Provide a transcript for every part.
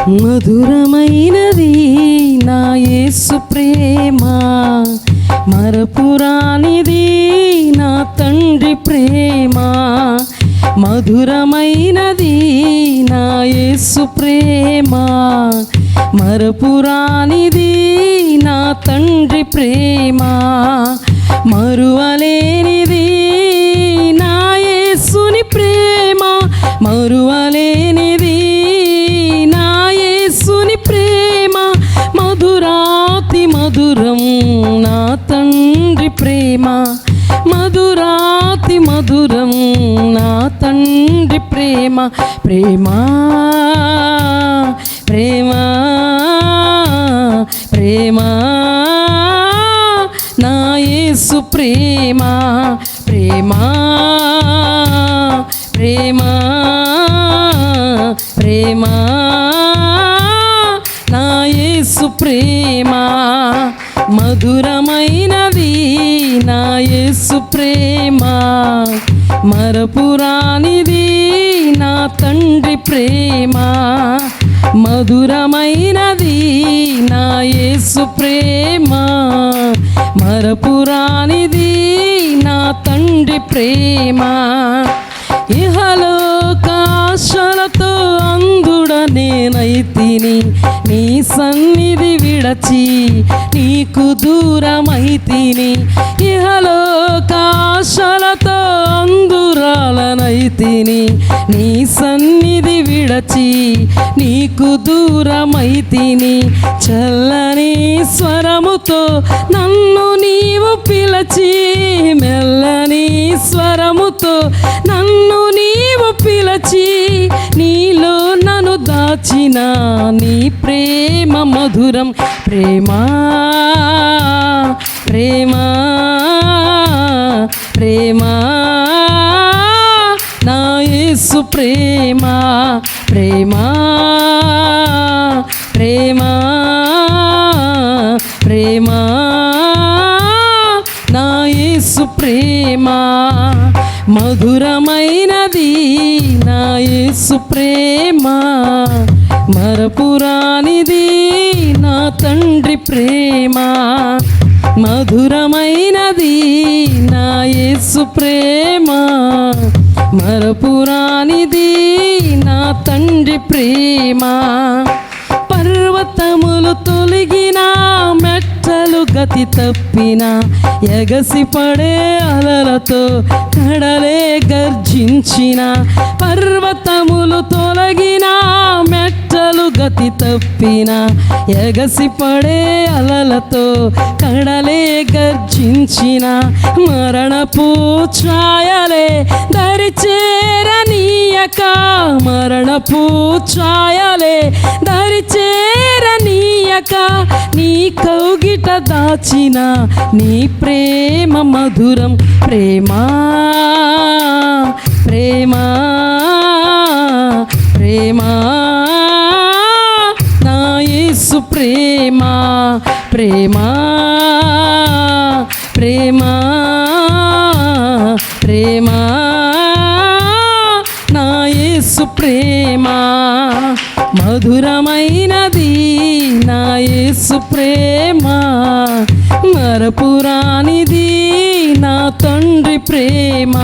మధురమైనది నా యేసు ప్రేమ, మరపురానిది నా తండ్రి ప్రేమ. మధురమైనది నా యేసు ప్రేమ, మరపురానిది నా తండ్రి ప్రేమ. మరువలేనిది నా యేసుని ప్రేమ, మరువలేనిది నా యేసుని ప్రేమ. మధురాతి మధురం నా తండ్రి ప్రేమ, మధురాతి మధురం నా తండ్రి ప్రేమ. ప్రేమ ప్రేమ ప్రేమ నా యేసు ప్రేమ. ప్రేమ ప్రేమ ప్రేమ నా యేసు ప్రేమ. మధురమైనది నా యేసు ప్రేమ, మరపురానిది నా తండ్రి ప్రేమ. మధురమైనది నా యేసు ప్రేమ, మరపురానిది నా తండ్రి ప్రేమ. ఇహలోకాశలతో అందుడనేనైతిని, నీ సన్నిధి విడచి నీకు దూరమైతిని. ఇహలోకాశలతో అందురాలనైతిని, నీ సన్నిధి విడచి నీకు దూరమైతిని. చల్లని స్వరముతో నన్ను నీవు పిలచి, మెల్లని స్వరముతో నన్ను నీవు పిలచి, నీలో నన్ను దాచిన నీ ప్రేమ మధురం. ప్రేమ ప్రేమ ప్రేమ నా యేసు ప్రేమ. ప్రేమ ప్రేమ ప్రేమ నా యేసు ప్రేమ. మధురమైనది నా యేసు ప్రేమ, మరపురానిది నా తండ్రి ప్రేమ. మధురమైనది నా యేసు ప్రేమ, మరపురానిది నా తండ్రి ప్రేమ. పర్వతములు తొలగిన, మెట్టలు గతి తప్పిన, ఎగసి పడే అలలతో కడలే గర్జించిన. పర్వతములు తొలగిన, మెట్టలు గతి తప్పిన, ఎగసి పడే అలలతో కడలే గర్జించిన. మరణపు ఛాయలే దరిచేరనీయక, మరణపు ఛాయలే దరిచేరనీయక, నీ కౌగిట దాచిన నీ ప్రేమ మధురం. ప్రేమ ప్రేమ ప్రేమ నా యేసు ప్రేమ. ప్రేమ ప్రేమ ప్రేమ నా యేసు ప్రేమ. మధురమైనది నా యేసు ప్రేమ, మరపురానిది నా తండ్రి ప్రేమ.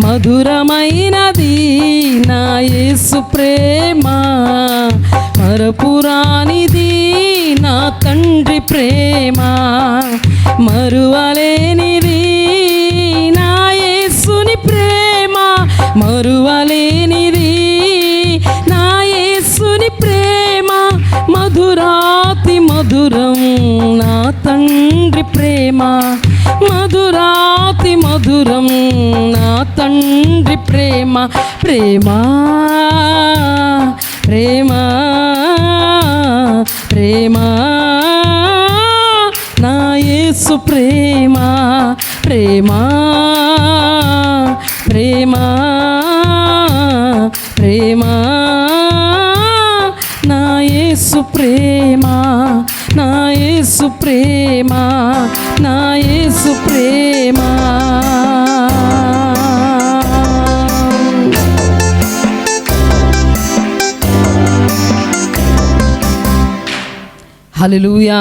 మధురమైనది నా యేసు ప్రేమ, మరపురానిది నా తండ్రి ప్రేమ. మరువలేనిది నా యేసుని ప్రేమ, మరువలేనిది నా యేసుని ప్రేమ. మధురాతి మధురం నా తండ్రి ప్రేమ, మధురాతి మధురం నా తండ్రి ప్రేమ. ప్రేమ ప్రేమ ప్రేమ నా యేసు ప్రేమ. ప్రేమ ప్రేమ ప్రేమ నా యేసు ప్రేమ, నా యేసు ప్రేమ, నా యేసు ప్రేమ. హల్లెలూయా.